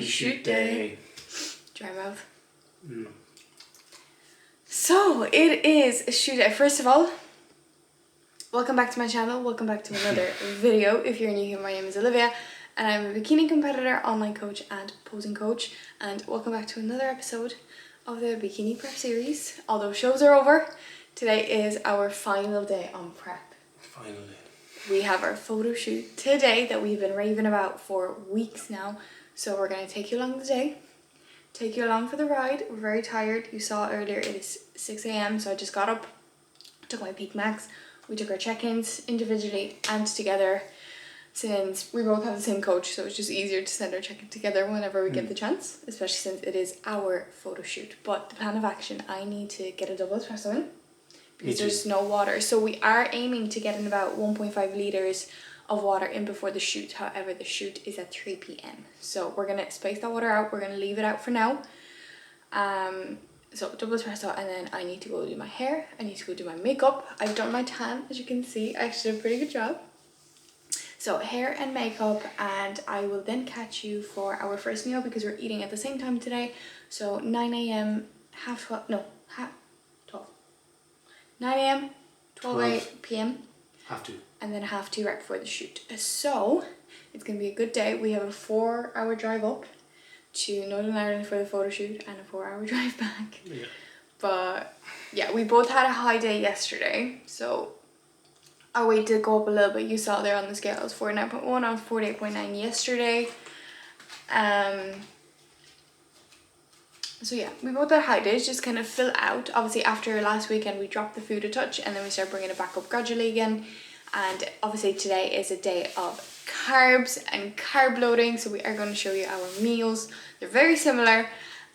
shoot day. Dry mouth. So it is a shoot day. First of all, welcome back to my channel. Welcome back to another video. If you're new here, my name is Olivia and I'm a bikini competitor, online coach and posing coach. And welcome back to another episode of the bikini prep series. Although shows are over, today is our final day on prep. Finally. We have our photo shoot today that we've been raving about for weeks now. So we're going to take you along the day, take you along for the ride. We're very tired. You saw earlier it is 6 a.m. so I just got up, took my peak max. We took our check-ins individually and together since we both have the same coach, so it's just easier to send our check-in together whenever we get the chance, especially since it is our photo shoot. But the plan of action, I need to get a double espresso in because there's no water. So we are aiming to get in about 1.5 litres of water in before the shoot. However, the shoot is at 3 p.m. So we're going to space that water out. We're going to leave it out for now. So double espresso, and then I need to go do my hair. I need to go do my makeup. I've done my tan, as you can see. I actually did a pretty good job. So hair and makeup, and I will then catch you for our first meal because we're eating at the same time today. So 9 a.m, 12. 9 a.m, 12 p.m. Have to. And then 2 right before the shoot. So it's going to be a good day. We have a 4-hour drive up to Northern Ireland for the photo shoot and a 4-hour drive back. Yeah. But yeah, we both had a high day yesterday. So our weight did go up a little bit. You saw there on the scale, I was 49.1, I was 48.9 yesterday. So yeah, we both had high days, just kind of fill out. Obviously after last weekend we dropped the food a touch and then we started bringing it back up gradually again. And obviously today is a day of carbs and carb loading, so we are going to show you our meals. They're very similar,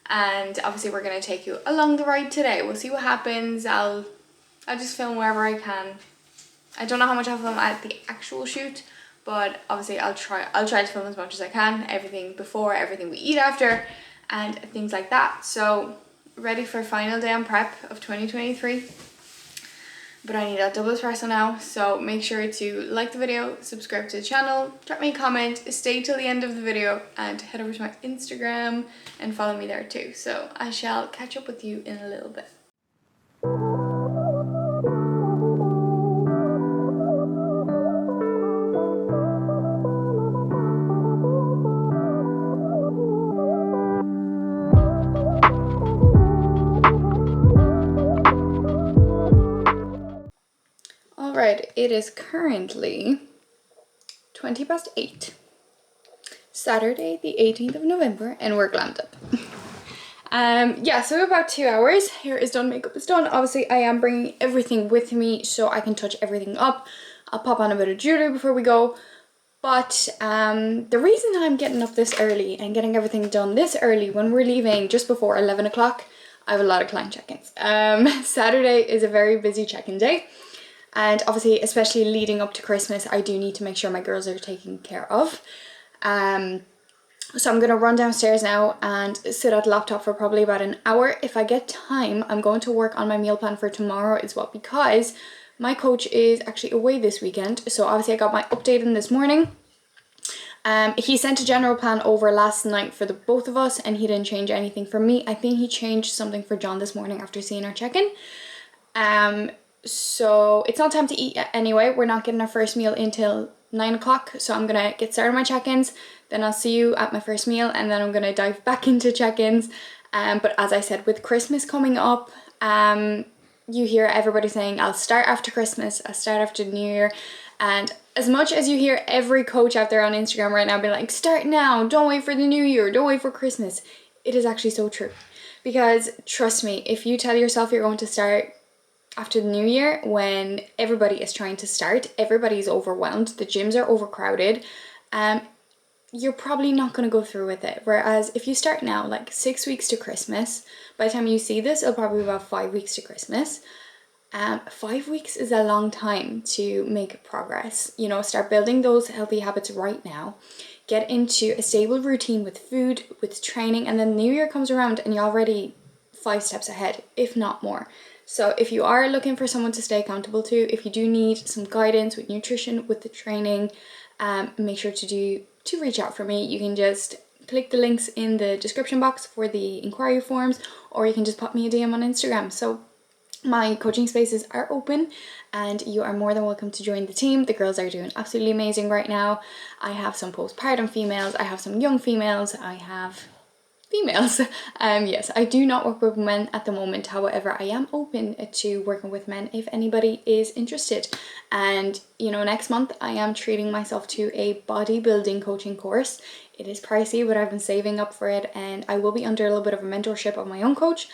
and obviously we're going to take you along the ride today. We'll see what happens. I'll just film wherever I can. I don't know how much I'll film at the actual shoot, but obviously I'll try to film as much as I can, everything before, everything we eat after, and things like that. So ready for final day on prep of 2023. But I need that double espresso now, so make sure to like the video, subscribe to the channel, drop me a comment, stay till the end of the video, and head over to my Instagram and follow me there too. So I shall catch up with you in a little bit. Alright, it is currently 8:20, Saturday the 18th of November, and we're glammed up. Yeah, so about 2 hours. Hair is done, makeup is done. Obviously I am bringing everything with me so I can touch everything up. I'll pop on a bit of jewelry before we go. But the reason I'm getting up this early and getting everything done this early when we're leaving just before 11 o'clock, I have a lot of client check-ins. Saturday is a very busy check-in day. And obviously, especially leading up to Christmas, I do need to make sure my girls are taken care of. So I'm going to run downstairs now and sit at the laptop for probably about an hour. If I get time, I'm going to work on my meal plan for tomorrow as well, because my coach is actually away this weekend. So obviously I got my update in this morning. He sent a general plan over last night for the both of us, and he didn't change anything for me. I think he changed something for John this morning after seeing our check-in. So it's not time to eat yet anyway. We're not getting our first meal until 9 o'clock. So I'm going to get started on my check-ins. Then I'll see you at my first meal, and then I'm going to dive back into check-ins. But as I said, with Christmas coming up, you hear everybody saying, I'll start after Christmas, I'll start after New Year. And as much as you hear every coach out there on Instagram right now be like, start now, don't wait for the New Year, don't wait for Christmas. It is actually so true. Because trust me, if you tell yourself you're going to start after the New Year, when everybody is trying to start, everybody is overwhelmed, the gyms are overcrowded, you're probably not going to go through with it. Whereas if you start now, like 6 weeks to Christmas, by the time you see this, it'll probably be about 5 weeks to Christmas. 5 weeks is a long time to make progress. You know, start building those healthy habits right now. Get into a stable routine with food, with training, and then New Year comes around and you're already 5 steps ahead, if not more. So if you are looking for someone to stay accountable to, if you do need some guidance with nutrition, with the training, make sure to reach out for me. You can just click the links in the description box for the inquiry forms, or you can just pop me a DM on Instagram. So my coaching spaces are open and you are more than welcome to join the team. The girls are doing absolutely amazing right now. I have some postpartum females, I have some young females, I have females. Yes, I do not work with men at the moment. However, I am open to working with men if anybody is interested. And you know, next month I am treating myself to a bodybuilding coaching course. It is pricey, but I've been saving up for it, and I will be under a little bit of a mentorship of my own coach,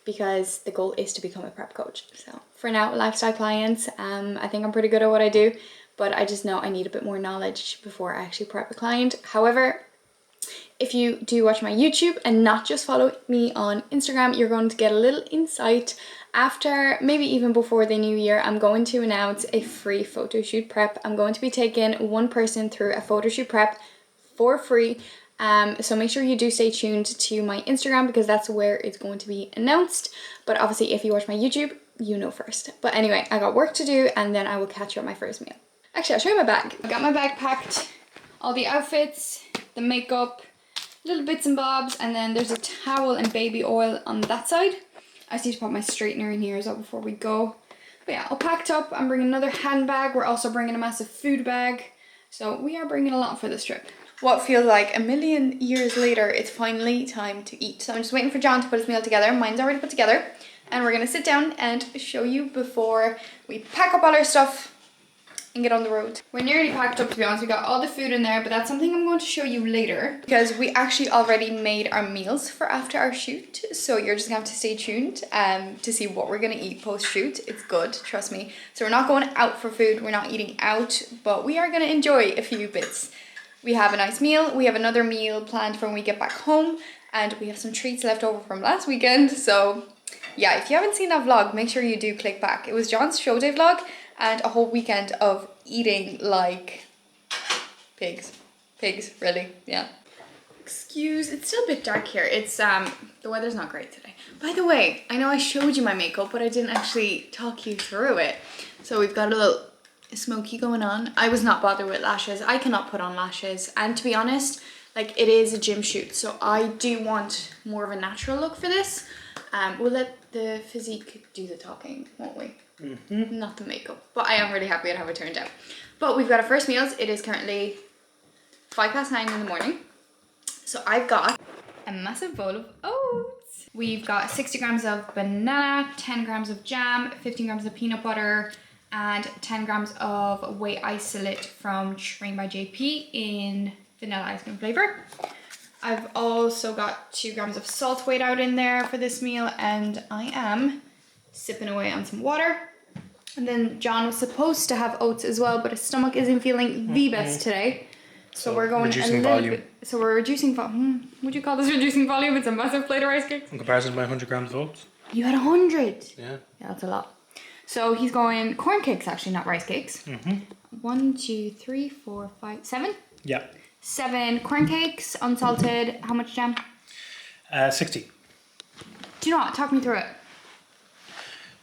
because the goal is to become a prep coach. So for now, lifestyle clients, I think I'm pretty good at what I do, but I just know I need a bit more knowledge before I actually prep a client. However, if you do watch my YouTube and not just follow me on Instagram, you're going to get a little insight. After, maybe even before the new year, I'm going to announce a free photo shoot prep. I'm going to be taking one person through a photo shoot prep for free. So make sure you do stay tuned to my Instagram, because that's where it's going to be announced. But obviously if you watch my YouTube, you know first. But anyway, I got work to do, and then I will catch you at my first meal. Actually, I'll show you my bag. I got my bag packed, all the outfits, the makeup, little bits and bobs, and then there's a towel and baby oil on that side. I just need to put my straightener in here as well before we go. But yeah, all packed up. I'm bringing another handbag. We're also bringing a massive food bag. So we are bringing a lot for this trip. What feels like a million years later, it's finally time to eat. So I'm just waiting for John to put his meal together. Mine's already put together. And we're gonna sit down and show you before we pack up all our stuff and get on the road. We're nearly packed up, to be honest. We got all the food in there, but that's something I'm going to show you later, because we actually already made our meals for after our shoot. So you're just gonna have to stay tuned to see what we're gonna eat post shoot. It's good, trust me. So we're not going out for food, we're not eating out, but we are gonna enjoy a few bits. We have a nice meal, we have another meal planned for when we get back home, and we have some treats left over from last weekend. So yeah, if you haven't seen that vlog, make sure you do click back. It was John's show day vlog, and a whole weekend of eating like pigs, really, yeah. Excuse, it's still a bit dark here. It's the weather's not great today. By the way, I know I showed you my makeup, but I didn't actually talk you through it. So we've got a little smoky going on. I was not bothered with lashes. I cannot put on lashes, and to be honest, like, it is a gym shoot, so I do want more of a natural look for this. We'll let the physique do the talking, won't we? Not the makeup. But I am really happy with how it turned out. But we've got our first meals. It is currently 9:05 in the morning. So I've got a massive bowl of oats. We've got 60 grams of banana, 10 grams of jam, 15 grams of peanut butter, and 10 grams of whey isolate from Train by JP in vanilla ice cream flavor. I've also got 2 grams of salt weighed out in there for this meal, and I am sipping away on some water. And then John was supposed to have oats as well, but his stomach isn't feeling the best today. So we're going a little bit. So we're reducing volume. Would you call this reducing volume? It's a massive plate of rice cakes. In comparison to my 100 grams of oats. You had 100? Yeah. Yeah, that's a lot. So he's going corn cakes, actually, not rice cakes. 1, 2, 3, 4, 5, 7? Yeah. 7 corn cakes, unsalted. How much jam? 60. Do you know what? Talk me through it.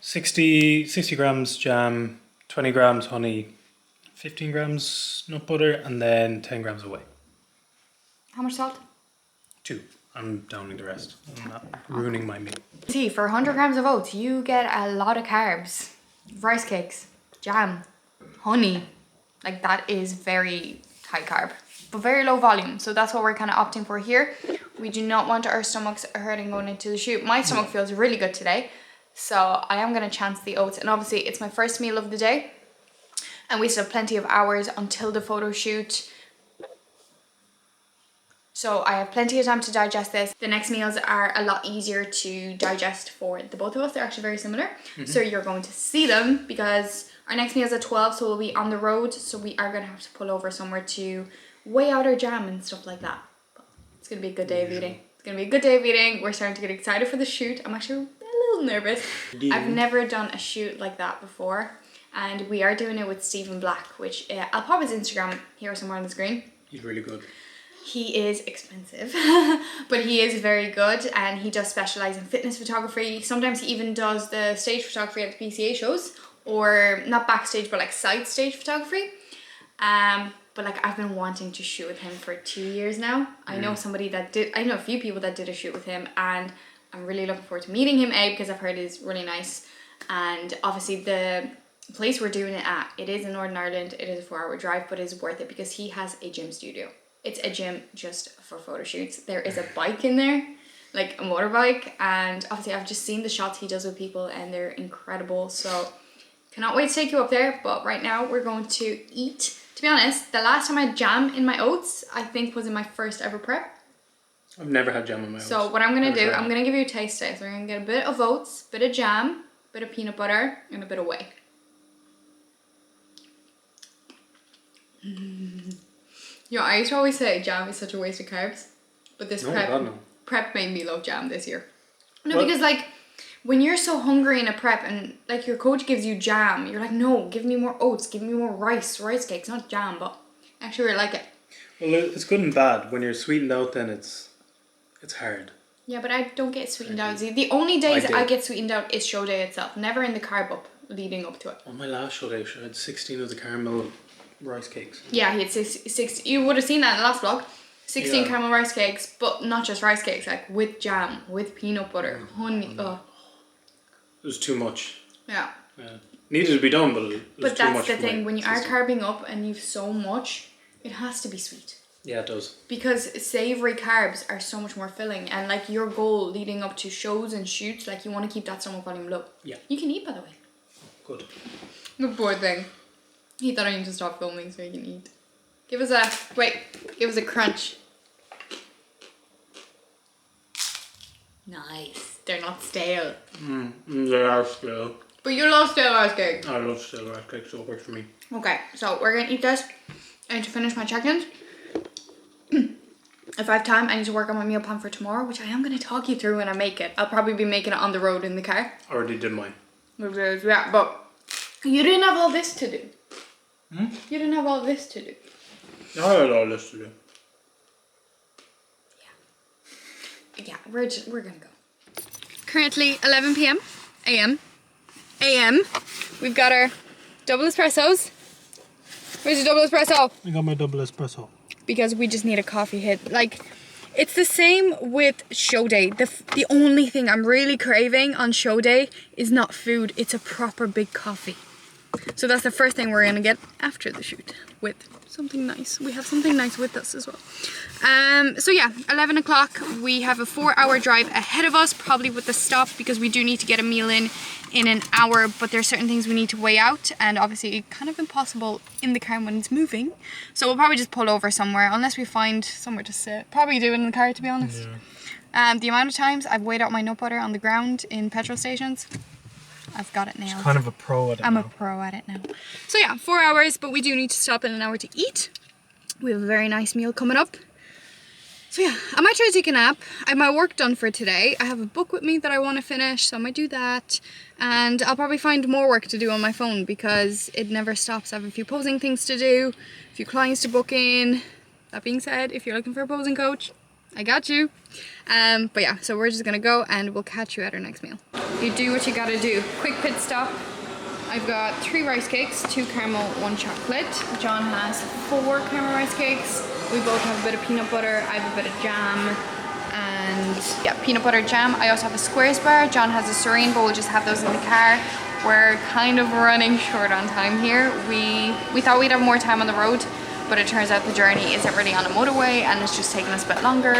60 grams jam, 20 grams honey, 15 grams nut butter, and then 10 grams of whey. How much salt? 2. I'm downing the rest. I'm not ruining my meal. See, for 100 grams of oats, you get a lot of carbs. Rice cakes, jam, honey. Like, that is very high carb, but very low volume. So that's what we're kind of opting for here. We do not want our stomachs hurting going into the shoot. My stomach feels really good today. So I am going to chance the oats. And obviously it's my first meal of the day, and we still have plenty of hours until the photo shoot. So I have plenty of time to digest this. The next meals are a lot easier to digest for the both of us. They're actually very similar. So you're going to see them, because our next meal is at 12, so we'll be on the road. So we are going to have to pull over somewhere to weigh out our jam and stuff like that. But it's going to be a good day of eating. It's going to be a good day of eating. We're starting to get excited for the shoot. I'm actually a little nervous. I've never done a shoot like that before. And we are doing it with Stephen Black, which I'll pop his Instagram here somewhere on the screen. He's really good. He is expensive, but he is very good, and he does specialize in fitness photography. Sometimes he even does the stage photography at the PCA shows, or not backstage, but like side stage photography. But But like I've been wanting to shoot with him for 2 years now. I know a few people that did a shoot with him, and I'm really looking forward to meeting him, because I've heard he's really nice. And obviously the place we're doing it at, it is in Northern Ireland, it is a 4-hour drive, but it's worth it because he has a gym studio. It's a gym just for photo shoots. There is a bike in there, like a motorbike, and obviously I've just seen the shots he does with people and they're incredible. So cannot wait to take you up there. But right now we're going to eat. To be honest, the last time I had jam in my oats, I think was in my first ever prep. I've never had jam in my oats. So what I'm going to do, I'm going to give you a taste test. We're going to get a bit of oats, bit of jam, bit of peanut butter, and a bit of whey. Yo, I used to always say jam is such a waste of carbs, but this prep made me love jam this year. No, what? Because like when you're so hungry in a prep and like your coach gives you jam, you're like, no, give me more oats, give me more rice cakes, not jam. But actually, I really like it. Well, it's good and bad. When you're sweetened out, then it's hard. Yeah, but I don't get sweetened out. The only days I get sweetened out is show day itself, never in the carb up leading up to it. On my last show day, I had 16 of the caramel rice cakes. Yeah, he had 60. You would have seen that in the last vlog. 16 caramel rice cakes, but not just rice cakes, like with jam, with peanut butter, honey. Oh. It was too much. Yeah. Needed to be done, but it was too much. But that's the thing, when you are carbing up and you've so much, it has to be sweet. Yeah, it does. Because savoury carbs are so much more filling, and like your goal leading up to shows and shoots, like you want to keep that stomach volume low. Yeah. You can eat, by the way. Good. The poor thing. He thought I need to stop filming so he can eat. Give us a crunch. Nice. They're not stale. They are stale. But you love stale rice cake. I love stale rice cake, so it works for me. Okay, so we're gonna eat this. I need to finish my check-ins. If I have time, I need to work on my meal plan for tomorrow, which I am gonna talk you through when I make it. I'll probably be making it on the road in the car. I already did mine. Yeah, but you didn't have all this to do. You didn't have all this to do. I had all this to do. Yeah, we're gonna go. Currently 11 p.m. a.m. We've got our double espressos. Where's your double espresso? I got my double espresso. Because we just need a coffee hit. Like, it's the same with show day. The only thing I'm really craving on show day is not food. It's a proper big coffee. So that's the first thing we're gonna get after the shoot, with something nice. We have something nice with us as well. So yeah, 11 o'clock. We have a 4-hour drive ahead of us, probably with the stop, because we do need to get a meal in an hour, but there's certain things we need to weigh out, and obviously kind of impossible in the car when it's moving. So we'll probably just pull over somewhere, unless we find somewhere to sit. Probably do it in the car, to be honest. Yeah. The amount of times I've weighed out my nut butter on the ground in petrol stations, I've got it nailed. She's kind of a pro at it. I'm a pro at it now. So yeah, 4 hours, but we do need to stop in an hour to eat. We have a very nice meal coming up. So yeah, I might try to take a nap. I have my work done for today. I have a book with me that I want to finish, so I might do that. And I'll probably find more work to do on my phone because it never stops. I have a few posing things to do, a few clients to book in. That being said, if you're looking for a posing coach, I got you. But yeah, so we're just gonna go and we'll catch you at our next meal. You do what you gotta do. Quick pit stop. I've got 3 rice cakes, 2 caramel, 1 chocolate. John has 4 caramel rice cakes. We both have a bit of peanut butter. I have a bit of jam and yeah, peanut butter jam. I also have a squares bar. John has a serene, but we'll just have those in the car. We're kind of running short on time here. We thought we'd have more time on the road, but it turns out the journey isn't really on a motorway and it's just taking us a bit longer.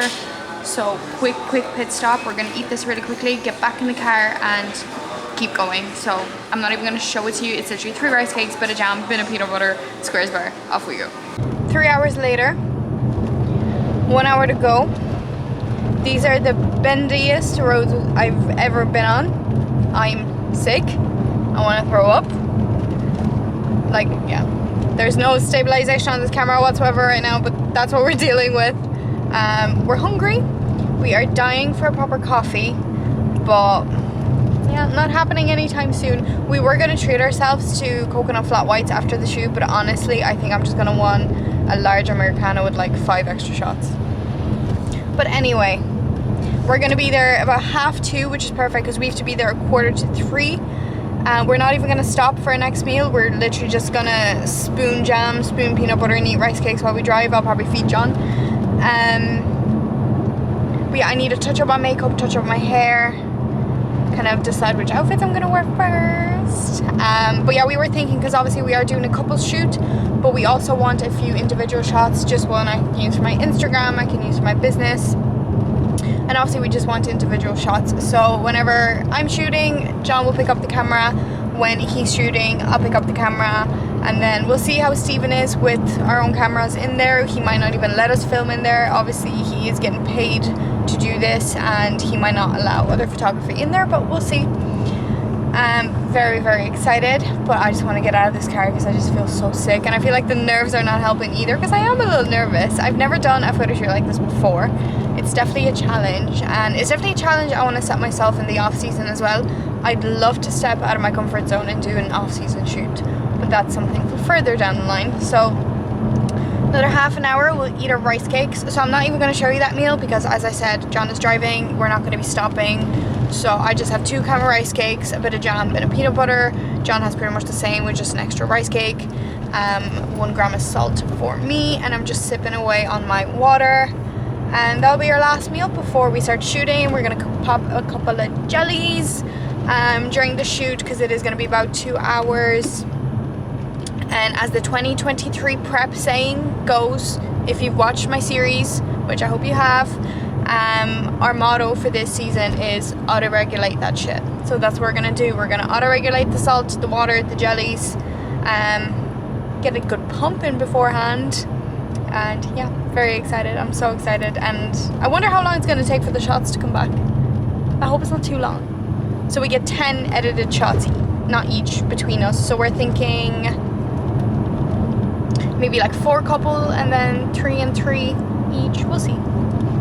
So quick pit stop. We're gonna eat this really quickly, get back in the car and keep going. So I'm not even gonna show it to you. It's literally 3 rice cakes, bit of jam, bit of peanut butter, squares bar, off we go. 3 hours later, 1 hour to go. These are the bendiest roads I've ever been on. I'm sick. I wanna throw up. Like, yeah. There's no stabilization on this camera whatsoever right now, but that's what we're dealing with. We're hungry. We are dying for a proper coffee, but yeah, not happening anytime soon. We were gonna treat ourselves to coconut flat whites after the shoot, but honestly, I think I'm just gonna want a large Americano with like 5 extra shots. But anyway, we're gonna be there about 2:30, which is perfect because we have to be there 1:45. We're not even gonna stop for our next meal. We're literally just gonna spoon jam, spoon peanut butter, and eat rice cakes while we drive. I'll probably feed John. But yeah, I need to touch up my makeup, touch up my hair, kind of decide which outfits I'm gonna wear first. But yeah, we were thinking, because obviously we are doing a couples shoot, but we also want a few individual shots, just one I can use for my Instagram, I can use for my business. And obviously we just want individual shots. So whenever I'm shooting, John will pick up the camera. When he's shooting, I'll pick up the camera. And then we'll see how Stephen is with our own cameras in there. He might not even let us film in there. Obviously he is getting paid to do this and he might not allow other photography in there, but we'll see. I'm very, very excited, but I just want to get out of this car because I just feel so sick. And I feel like the nerves are not helping either because I am a little nervous. I've never done a photo shoot like this before. It's definitely a challenge, and it's definitely a challenge I want to set myself in the off season as well. I'd love to step out of my comfort zone and do an off season shoot, but that's something for further down the line. So another half an hour, we'll eat our rice cakes. So I'm not even going to show you that meal because, as I said, John is driving. We're not going to be stopping. So I just have 2 kind of rice cakes, a bit of jam, a bit of peanut butter. John has pretty much the same with just an extra rice cake. 1 gram of salt for me, and I'm just sipping away on my water. And that'll be our last meal before we start shooting. We're gonna pop a couple of jellies during the shoot because it is gonna be about 2 hours. And as the 2023 prep saying goes, if you've watched my series, which I hope you have, our motto for this season is auto-regulate that shit. So that's what we're gonna do. We're gonna auto-regulate the salt, the water, the jellies, get a good pump in beforehand. And yeah, very excited. I'm so excited, and I wonder how long it's going to take for the shots to come back. I hope it's not too long. So we get 10 edited shots, not each, between us. So we're thinking maybe like 4 couple and then 3 and 3 each. We'll see.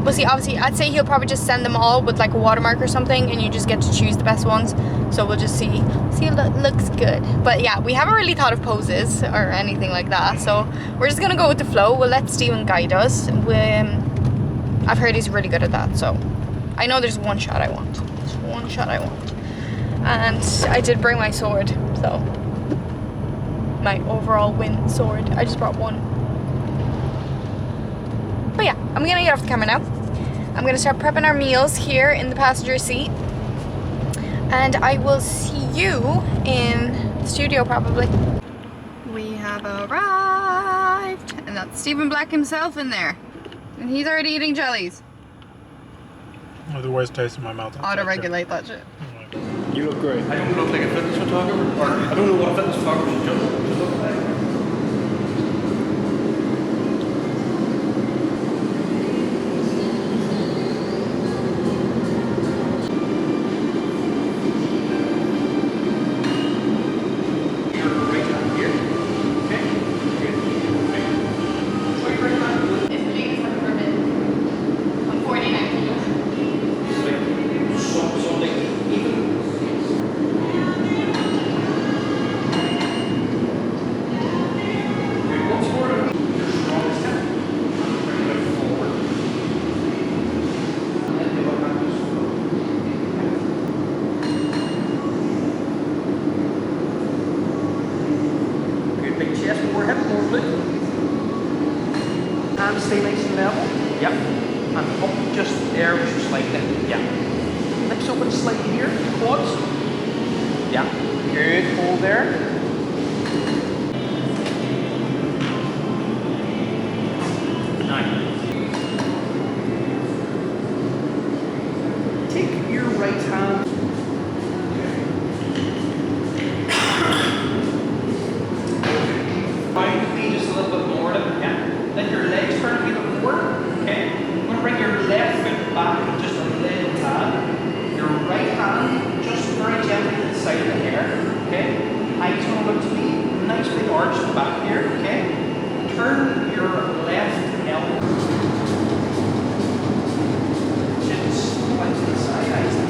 We'll see. Obviously, I'd say he'll probably just send them all with like a watermark or something, and you just get to choose the best ones. So we'll just see if it looks good. But yeah, we haven't really thought of poses or anything like that. So we're just gonna go with the flow. We'll let Stephen guide us. I've heard he's really good at that. So I know there's one shot I want. There's one shot I want. And I did bring my sword. So my overall win sword. I just brought one. But yeah, I'm gonna get off the camera now. I'm gonna start prepping our meals here in the passenger seat. And I will see you in the studio probably. We have arrived. And that's Stephen Black himself in there. And he's already eating jellies. Oh, the worst taste in my mouth. Auto-regulate that shit. You look great. I don't look like a fitness photographer, or I don't know what a fitness photographer should look like. And stay nice and level. Yep. And up just there, just slightly. Yeah. Lips open slightly here. Quads. Yeah. Good. Hold there. Nice. Take your right hand. Just a little bit more. Yeah. Let your legs turn a bit more. Okay. I'm going to bring your left foot back just a little tad. Your right hand just very gently to the side of the hair. Okay. Eyes going to look to me. Nice big arch in the back here. Okay. Turn your left elbow. Chin slight to the side. Eyes to me.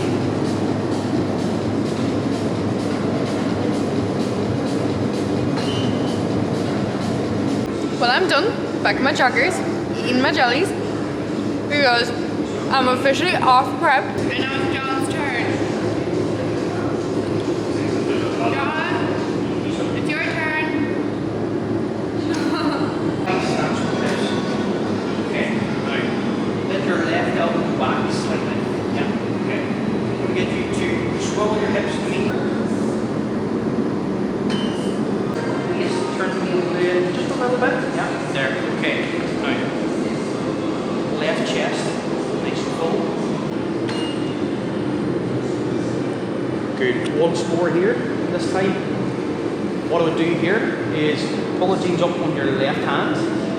Well, I'm done. Back in my joggers, eating my jellies, because I'm officially off prep. And now it's John's turn. It's your turn. Okay, now let your left elbow back slightly. Yeah, okay. I'm going to get you to swivel your hips to me. Please turn the knee blade just a little bit. Yeah, there. Okay, now left chest, nice and full. Good. Once more here. This time, what I would do here is pull the jeans up on your left hand.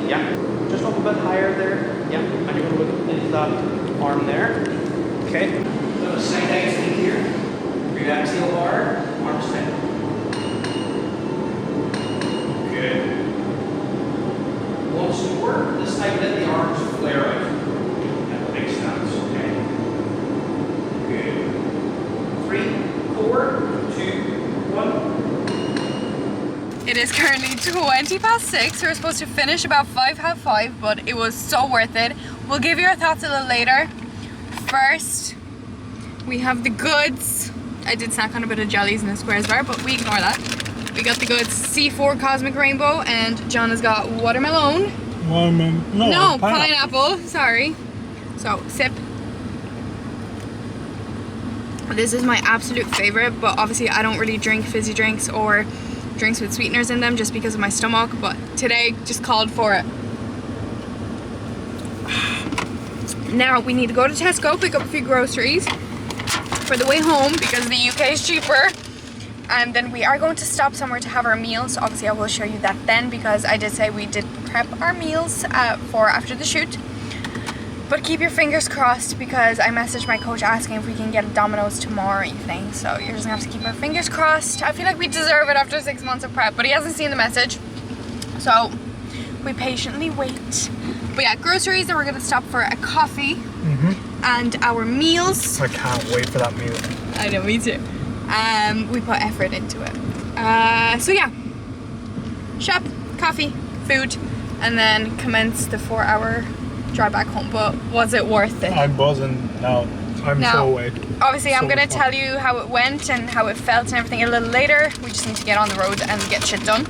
Yeah. Just up a bit higher there. Yeah. And you're going to look into that arm there. Okay. So a side exhale here. Breathe exhale hard. Arms tight. Good. Once more. This time let the arms flare out. Yeah, big stance. Okay. Good. 3, 4, 2, 1. It is currently 6:20. We're supposed to finish about 5:30, but it was so worth it. We'll give you our thoughts a little later. First, we have the goods. I did snack on a bit of jellies in the squares bar, but we ignore that. We got the goods C4 Cosmic Rainbow, and John has got watermelon. No, pineapple. Sorry. So, sip. This is my absolute favorite, but obviously I don't really drink fizzy drinks or drinks with sweeteners in them just because of my stomach, but today just called for it. Now we need to go to Tesco, pick up a few groceries for the way home because the UK is cheaper, and then we are going to stop somewhere to have our meals. So obviously I will show you that then, because I did say we did prep our meals for after the shoot. But keep your fingers crossed, because I messaged my coach asking if we can get a Domino's tomorrow evening. So you're just gonna have to keep our fingers crossed. I feel like we deserve it after 6 months of prep, but he hasn't seen the message. So we patiently wait. But yeah, groceries, and we're gonna stop for a coffee and our meals. I can't wait for that meal. I know, me too. We put effort into it. So yeah, shop, coffee, food, and then commence the 4-hour drive back home. But was it worth it? I'm buzzing now. I'm so awake. Obviously, I'm So gonna much fun. tell you how it went and how it felt and everything a little later. We just need to get on the road and get shit done.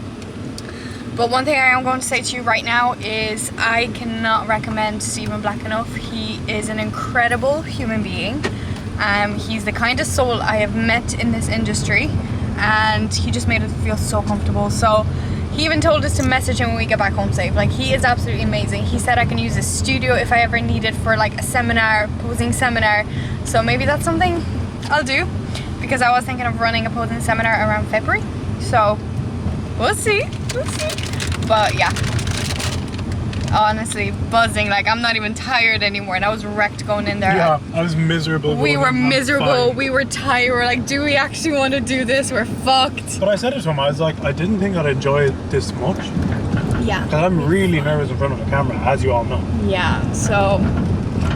But one thing I am going to say to you right now is I cannot recommend Stephen Black enough. He is an incredible human being. He's the kindest soul I have met in this industry, and he just made us feel so comfortable. So he even told us to message him when we get back home safe. Like, he is absolutely amazing. He said I can use his studio if I ever need it for like a seminar, posing seminar. So maybe that's something I'll do, because I was thinking of running a posing seminar around February. So we'll see. But yeah, honestly, buzzing. Like, I'm not even tired anymore, and I was wrecked going in there. Yeah, I was miserable. We were going in. miserable. Fine. We were tired. We're like, do we actually want to do this? We're fucked. But I said it to him. I was like, I didn't think I'd enjoy it this much. Yeah. Because I'm really nervous in front of a camera, as you all know. Yeah. So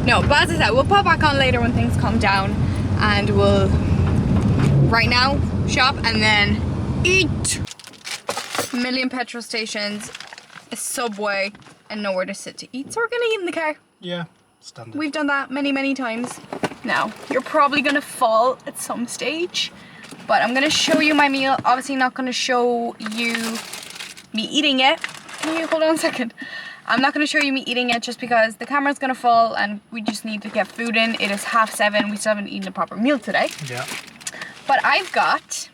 no, but as I said, we'll pop back on later when things calm down, and we'll right now shop and then eat. A million petrol stations, a Subway, and nowhere to sit to eat. So we're gonna eat in the car. Yeah, standard. We've done that many times. Now, you're probably gonna fall at some stage, but I'm gonna show you my meal. Obviously not gonna show you me eating it. Can you hold on a second? I'm not gonna show you me eating it just because the camera's gonna fall and we just need to get food in. It is 7:30. We still haven't eaten a proper meal today. Yeah. But I've got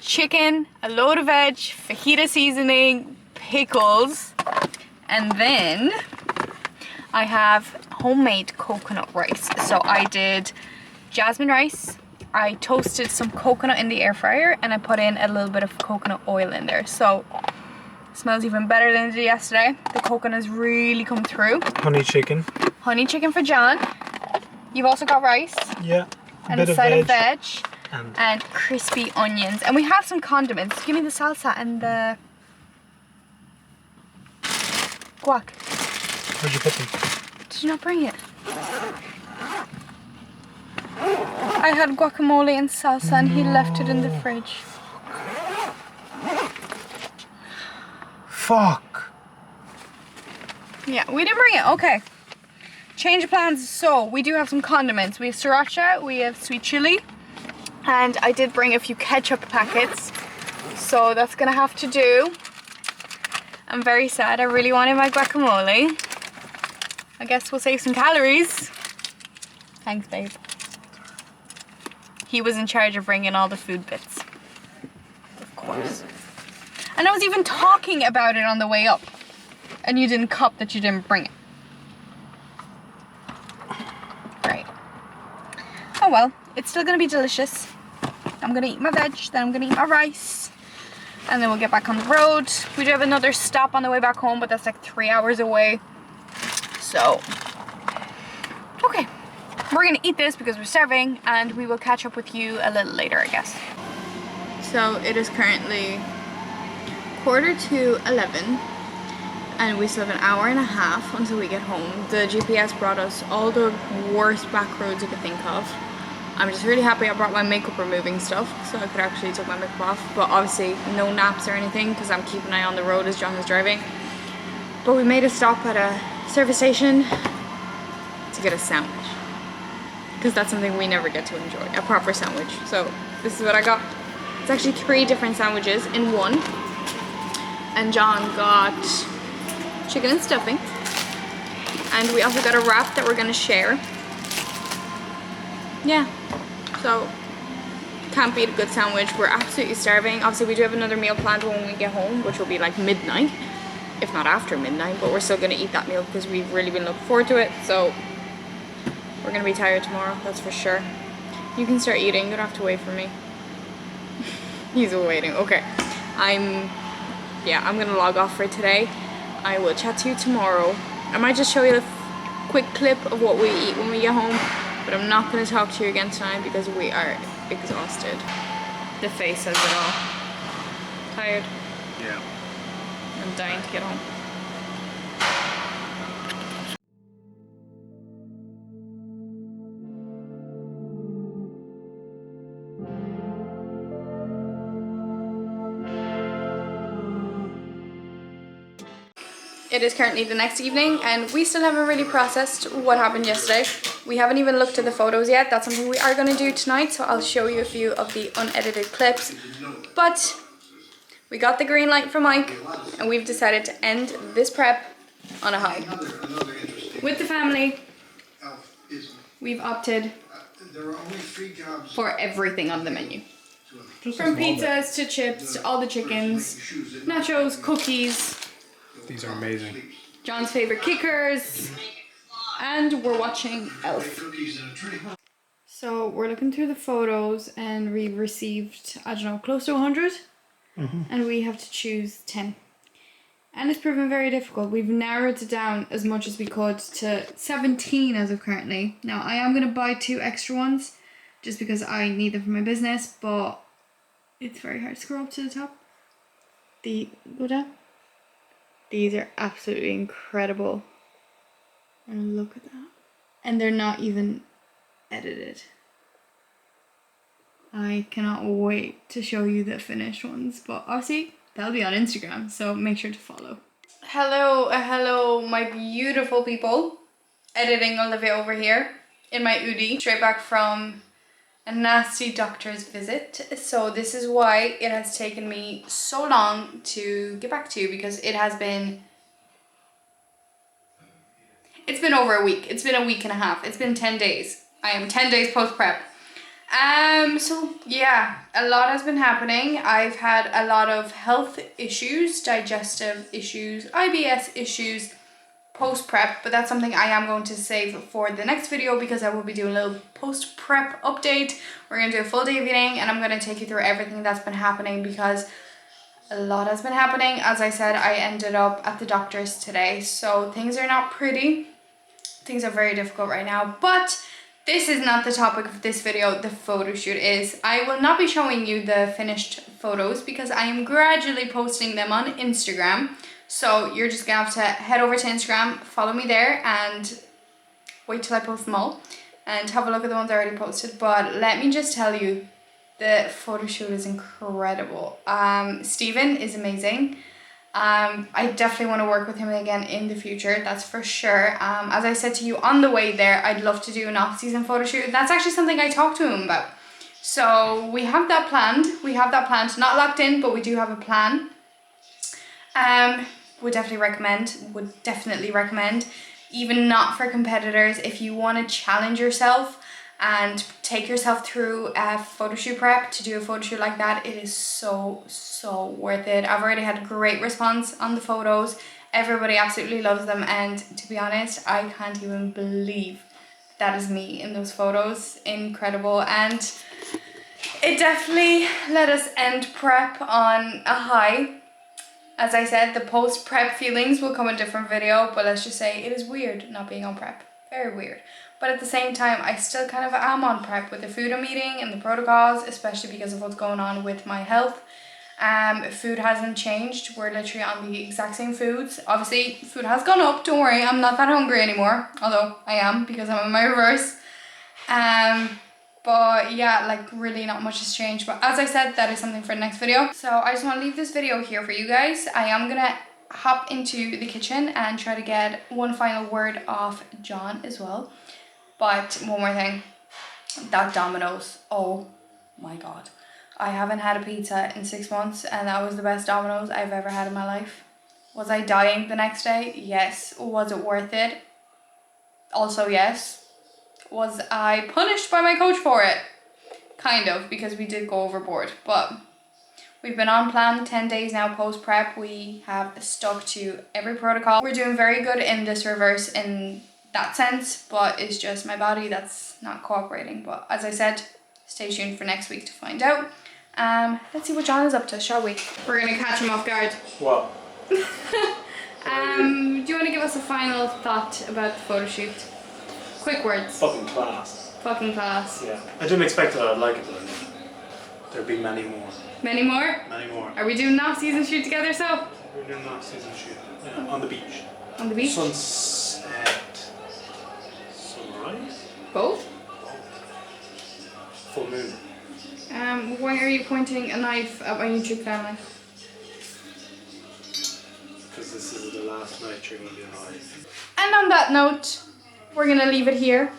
chicken, a load of veg, fajita seasoning, pickles, and then I have homemade coconut rice. So I did jasmine rice, I toasted some coconut in the air fryer, and I put in a little bit of coconut oil in there. So it smells even better than it did yesterday. The coconut has really come through. Honey chicken. Honey chicken for John. You've also got rice. Yeah. And a side of veg. And And crispy onions. And we have some condiments. Give me the salsa and the guac. where'd you put them? Did you not bring it? I had guacamole and salsa and he left it in the fridge. Fuck. Yeah, we didn't bring it. Okay. Change of plans. So we do have some condiments. We have sriracha, we have sweet chili, And I did bring a few ketchup packets, so that's gonna have to do. I'm very sad. I really wanted my guacamole. I guess we'll save some calories. Thanks, babe. He was in charge of bringing all the food bits. Of course. And I was even talking about it on the way up. And you didn't cop that you didn't bring it. Right. Oh well, it's still gonna be delicious. I'm gonna eat my veg, then I'm gonna eat my rice. And then we'll get back on the road. We do have another stop on the way back home, but that's like 3 hours away. So, okay. We're gonna eat this because we're starving, and we will catch up with you a little later, I guess. So it is currently 11:15, and we still have an hour and a half until we get home. The GPS brought us all the worst back roads you could think of. I'm just really happy I brought my makeup removing stuff, so I could actually take my makeup off. But obviously no naps or anything, because I'm keeping an eye on the road as John is driving. But we made a stop at a service station to get a sandwich, because that's something we never get to enjoy, a proper sandwich. So this is what I got. It's actually 3 different sandwiches in one. And John got chicken and stuffing. And we also got a wrap that we're gonna share. Yeah, so can't beat a good sandwich. We're absolutely starving. Obviously we do have another meal planned when we get home, which will be like midnight, if not after midnight, but we're still gonna eat that meal because we've really been looking forward to it. So we're gonna be tired tomorrow, that's for sure. You can start eating, you don't have to wait for me. He's waiting. Okay, I'm gonna log off for today. I will chat to you tomorrow. I might just show you a quick clip of what we eat when we get home, but I'm not gonna talk to you again tonight because we are exhausted. The face says it all. Tired? Yeah. I'm dying to get home. It is currently the next evening, and we still haven't really processed what happened yesterday. We haven't even looked at the photos yet. That's something we are going to do tonight, so I'll show you a few of the unedited clips. But we got the green light from Mike, and we've decided to end this prep on a high. With the family, we've opted for everything on the menu. From pizzas to chips to all the chickens, nachos, cookies. These are amazing. John's favorite kickers, and we're watching Elf. So we're looking through the photos, and we received, I don't know, close to 100, and we have to choose 10. And it's proven very difficult. We've narrowed it down as much as we could to 17 as of currently. Now I am going to buy 2 extra ones, just because I need them for my business, but it's very hard to scroll up to the top. Go down. These are absolutely incredible. And look at that. And they're not even edited. I cannot wait to show you the finished ones, but obviously that'll be on Instagram, so make sure to follow. Hello, my beautiful people. Editing Olivia over here in my Udi, straight back from a nasty doctor's visit. So this is why it has taken me so long to get back to you, because it's been over a week. It's been a week and a half. It's been 10 days. I am 10 days post-prep. So yeah, a lot has been happening. I've had a lot of health issues, digestive issues, IBS issues, post-prep, but that's something I am going to save for the next video, because I will be doing a little post-prep update. We're going to do a full day of eating, and I'm going to take you through everything that's been happening, because a lot has been happening. As I said, I ended up at the doctor's today, so things are not pretty. Things are very difficult right now, but this is not the topic of this video. The photo shoot is. I will not be showing you the finished photos because I am gradually posting them on Instagram. So you're just gonna have to head over to Instagram, follow me there, and wait till I post them all and have a look at the ones I already posted. But let me just tell you, the photo shoot is incredible. Steven is amazing. I definitely want to work with him again in the future, that's for sure. As I said to you on the way there, I'd love to do an off-season photo shoot. That's actually something I talked to him about. So we have that planned. Not locked in, but we do have a plan. Would definitely recommend, even not for competitors, if you want to challenge yourself and take yourself through a photo shoot prep, to do a photo shoot like that, it is so worth it. I've already had a great response on the photos. Everybody absolutely loves them, and to be honest, I can't even believe that is me in those photos. Incredible. And it definitely let us end prep on a high. As I said, the post-prep feelings will come in a different video, but let's just say it is weird not being on prep. Very weird. But at the same time, I still kind of am on prep with the food I'm eating and the protocols, especially because of what's going on with my health. Food hasn't changed. We're literally on the exact same foods. Obviously, food has gone up. Don't worry, I'm not that hungry anymore. Although I am, because I'm in my reverse. But yeah, like really not much has changed. But as I said, that is something for the next video. So I just want to leave this video here for you guys. I am gonna hop into the kitchen and try to get one final word off John as well. But one more thing, that Domino's, oh my god. I haven't had a pizza in 6 months, and that was the best Domino's I've ever had in my life. Was I dying the next day? Yes. Was it worth it? Also yes. Was I punished by my coach for it? Kind of, because we did go overboard. But we've been on plan 10 days now post prep. We have stuck to every protocol. We're doing very good in this reverse in that sense, but it's just my body that's not cooperating. But as I said, stay tuned for next week to find out. Let's see what John is up to, shall we? We're gonna catch him off guard. What? Do you want to give us a final thought about the photo shoot? Quick words. Fucking class. Fucking class. Yeah. I didn't expect that I'd like it, but there'd be many more. Many more? Many more. Are we doing an off-season shoot together, so? We're doing an off-season shoot. Yeah, on the beach. On the beach? Sunset. Sunrise? Both? Full moon. Why are you pointing a knife at my YouTube family? Because this is the last night you're going to be alive. And on that note, we're gonna leave it here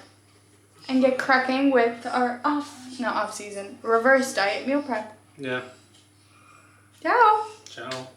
and get cracking with our off-season reverse diet meal prep. Yeah. Ciao! Ciao.